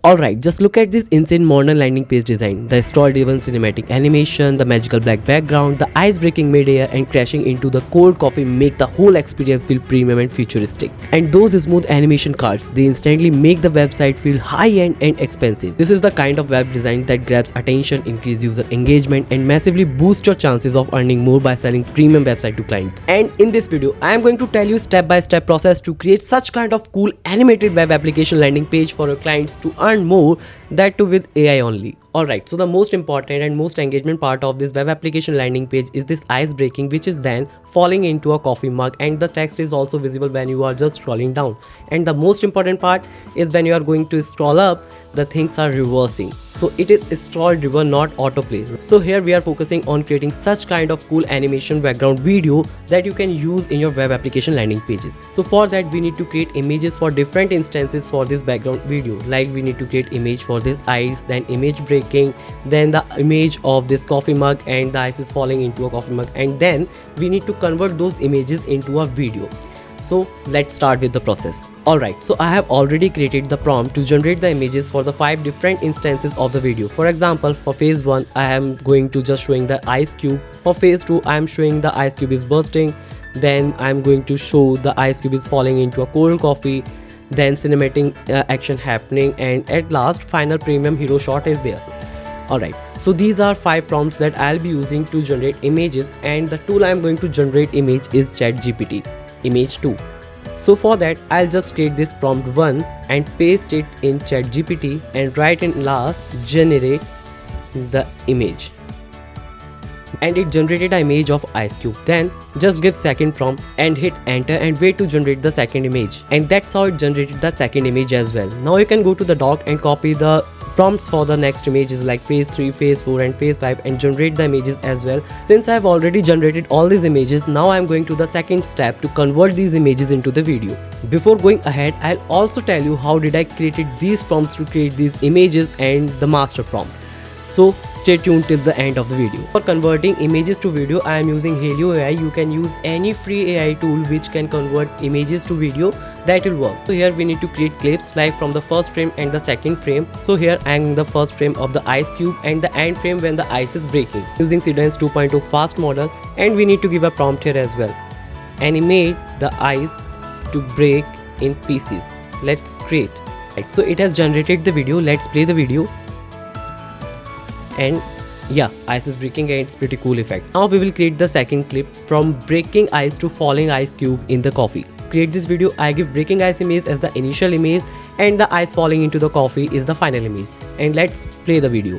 Alright, just look at this insane modern landing page design. The scroll-driven cinematic animation, the magical black background, the ice breaking mid-air and crashing into the cold coffee make the whole experience feel premium and futuristic. And those smooth animation cards, they instantly make the website feel high-end and expensive. This is the kind of web design that grabs attention, increases user engagement and massively boosts your chances of earning more by selling premium website to clients. And in this video, I am going to tell you step-by-step process to create such kind of cool animated web application landing page for your clients to earn more, that too with AI only. Alright, so the most important and most engagement part of this web application landing page is this ice breaking, which is then falling into a coffee mug, and the text is also visible when you are just scrolling down. And the most important part is when you are going to scroll up, the things are reversing. So it is scroll driven, not autoplay. So here we are focusing on creating such kind of cool animation background video that you can use in your web application landing pages. So for that we need to create images for different instances for this background video. Like we need to create image for this ice, then image breaking, then the image of this coffee mug and the ice is falling into a coffee mug, and then we need to convert those images into a video. So let's start with the process. Alright, so I have already created the prompt to generate the images for the 5 different instances of the video. For example, for phase 1 I am going to just showing the ice cube. For phase 2 I am showing the ice cube is bursting. Then I am going to show the ice cube is falling into a cold coffee. Then cinematic action happening, and at last final premium hero shot is there. Alright, so these are 5 prompts that I'll be using to generate images, and the tool I'm going to generate image is ChatGPT image 2. So for that I'll just create this prompt 1 and paste it in ChatGPT and write in last generate the image, and it generated an image of ice cube. Then just give second prompt and hit enter and wait to generate the second image, and that's how it generated the second image as well. Now you can go to the doc and copy the prompts for the next images like phase 3, phase 4 and phase 5 and generate the images as well. Since I have already generated all these images, now I am going to the second step to convert these images into the video. Before going ahead, I'll also tell you how did I created these prompts to create these images and the master prompt. So stay tuned till the end of the video. For converting images to video, I am using Helio AI. You can use any free AI tool which can convert images to video, that will work. So here we need to create clips like from the first frame and the second frame. So here I am in the first frame of the ice cube and the end frame when the ice is breaking. Using Sidance 2.2 fast model, and we need to give a prompt here as well. Animate the ice to break in pieces. Let's create. Right, so it has generated the video. Let's play the video. And yeah, ice is breaking and it's pretty cool effect. Now we will create the second clip from breaking ice to falling ice cube in the coffee. Create this video, I give breaking ice image as the initial image and the ice falling into the coffee is the final image. And let's play the video.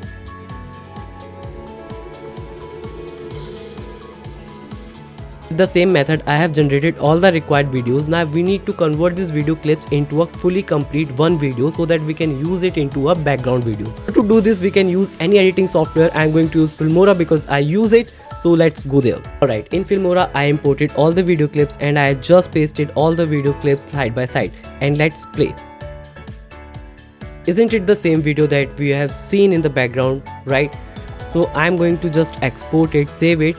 With the same method I have generated all the required videos. Now we need to convert these video clips into a fully complete one video so that we can use it into a background video. To do this we can use any editing software. I am going to use Filmora because I use it. So let's go there. Alright, in Filmora I imported all the video clips and I just pasted all the video clips side by side, and let's play. Isn't it the same video that we have seen in the background, right? So I'm going to just export it, save it.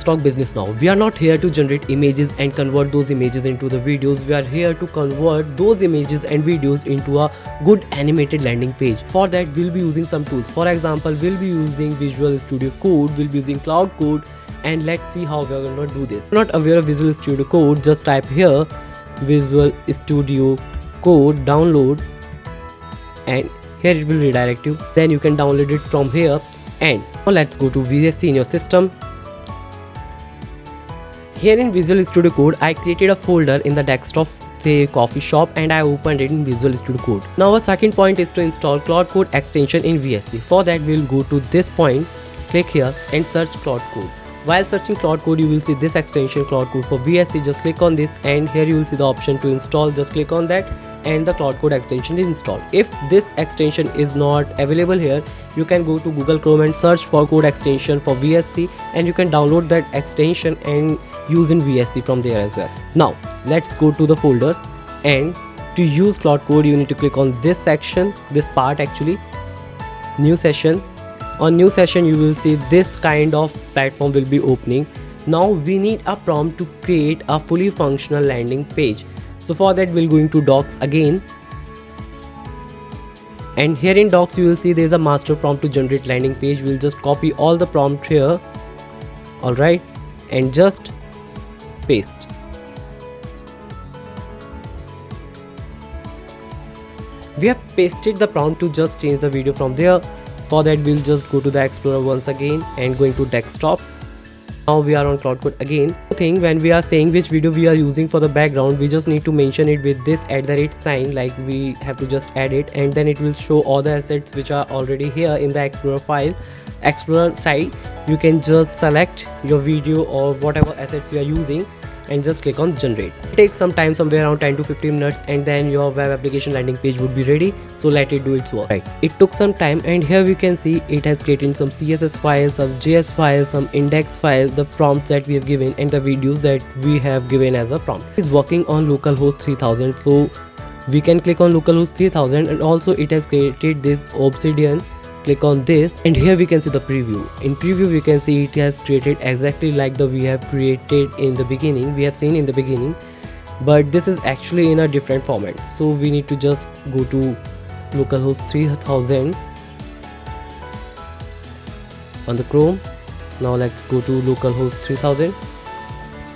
Talk business now. We are not here to generate images and convert those images into the videos. We are here to convert those images and videos into a good animated landing page. For that we'll be using some tools. For example, we'll be using Visual Studio Code, we'll be using Claude Code, and let's see how we are going to do this. If you're not aware of Visual Studio Code, just type here Visual Studio Code download, and here it will redirect you. Then you can download it from here. And now let's go to VSC in your system. Here in Visual Studio Code, I created a folder in the desktop, say coffee shop, and I opened it in Visual Studio Code. Now our second point is to install Claude Code extension in VSC. For that we'll go to this point, click here and search Claude Code. While searching Claude Code, you will see this extension Claude Code for VSC. Just click on this and here you will see the option to install. Just click on that and the Claude Code extension is installed. If this extension is not available here, you can go to Google Chrome and search for code extension for VSC, and you can download that extension and use in VSC from there as well. Now let's go to the folders, and to use Claude Code you need to click on this section, this part actually, new session. On new session you will see this kind of platform will be opening. Now we need a prompt to create a fully functional landing page. So for that we'll go into docs again, And here in docs you will see there is a master prompt to generate landing page. We'll just copy all the prompt here, alright, and just paste. We have pasted the prompt to just change the video from there. For that we'll just go to the Explorer once again and going to desktop. Now we are on Claude Code again. Thing when we are saying which video we are using for the background, we just need to mention it with this @ sign, like we have to just add it, and then it will show all the assets which are already here in the Explorer file. Explorer side, you can just select your video or whatever assets you are using and just click on generate. It takes some time, somewhere around 10 to 15 minutes, and then your web application landing page would be ready. So let it do its work. Right, it took some time, and here we can see it has created some CSS files, some JS files, some index files, the prompts that we have given, and the videos that we have given as a prompt. It is working on localhost 3000, so we can click on localhost 3000, and also it has created this obsidian. Click on this, and here we can see the preview. In preview we can see it has created exactly like the we have created in the beginning, we have seen in the beginning, but this is actually in a different format. So we need to just go to localhost 3000 on the Chrome. Now let's go to localhost 3000.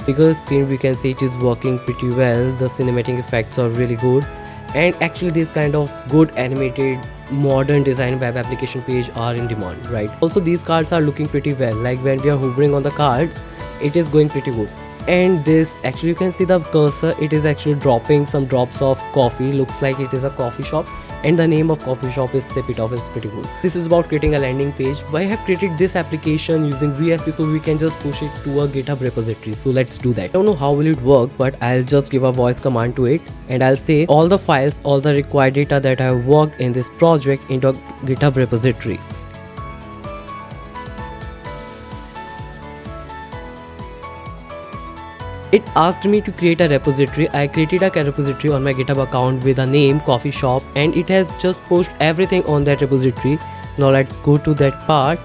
Bigger screen, we can see it is working pretty well. The cinematic effects are really good, and actually this kind of good animated modern design web application page are in demand, right? Also these cards are looking pretty well, like when we are hovering on the cards it is going pretty good. And this actually you can see the cursor, it is actually dropping some drops of coffee, looks like it is a coffee shop, and the name of coffee shop is Sip It Off. Is pretty good. This is about creating a landing page. I have created this application using VSC, so we can just push it to a GitHub repository. So let's do that. I don't know how will it work, but I'll just give a voice command to it, and I'll say all the files, all the required data that I have worked in this project into a GitHub repository. It asked me to create a repository. I created a repository on my GitHub account with a name coffee shop, and it has just pushed everything on that repository. Now let's go to that part,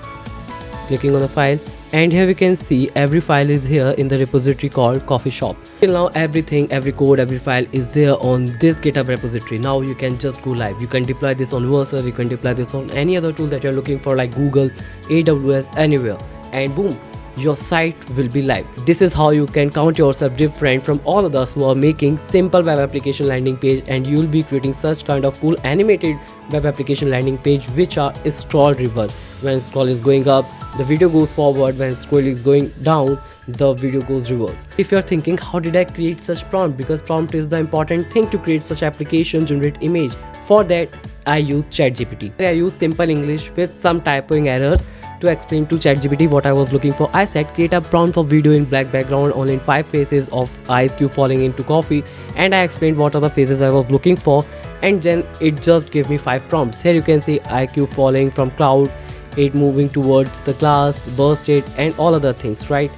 clicking on the file, and here we can see every file is here in the repository called coffee shop. Till now everything, every code, every file is there on this GitHub repository. Now you can just go live. You can deploy this on Vercel, you can deploy this on any other tool that you're looking for, like Google, AWS, anywhere, and boom, your site will be live. This is how you can count yourself different from all others who are making simple web application landing page, and you'll be creating such kind of cool animated web application landing page which are scroll driven. When scroll is going up, the video goes forward. When scroll is going down, the video goes reverse. If you're thinking how did I create such prompt, because prompt is the important thing to create such application, generate image. For that I use ChatGPT. I use simple English with some typing errors to explain to ChatGPT what I was looking for. I said create a prompt for video in black background only in 5 phases of ice cube falling into coffee, and I explained what are the phases I was looking for, and then it just gave me 5 prompts. Here you can see ice cube falling from cloud, it moving towards the glass, burst it, and all other things, right?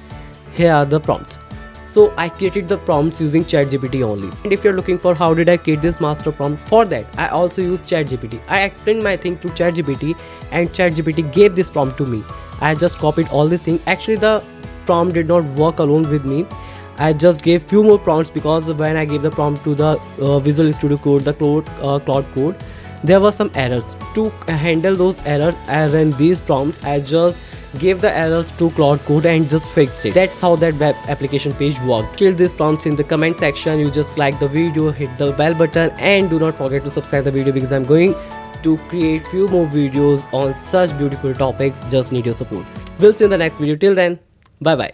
Here are the prompts. So I created the prompts using ChatGPT only. And if you're looking for how did I create this master prompt, for that I also use ChatGPT. I explained my thing to ChatGPT, and ChatGPT gave this prompt to me. I just copied all this thing. Actually the prompt did not work alone with me. I just gave few more prompts, because when I gave the prompt to the Visual Studio Code, the Claude Code, there were some errors. To handle those errors, I ran these prompts. I just gave the errors to Claude Code and just fixed it. That's how that web application page worked. Kill these prompts in the comment section. You just like the video, hit the bell button, and do not forget to subscribe the video, because I'm going to create few more videos on such beautiful topics. Just need your support. We'll see you in the next video. Till then, bye bye.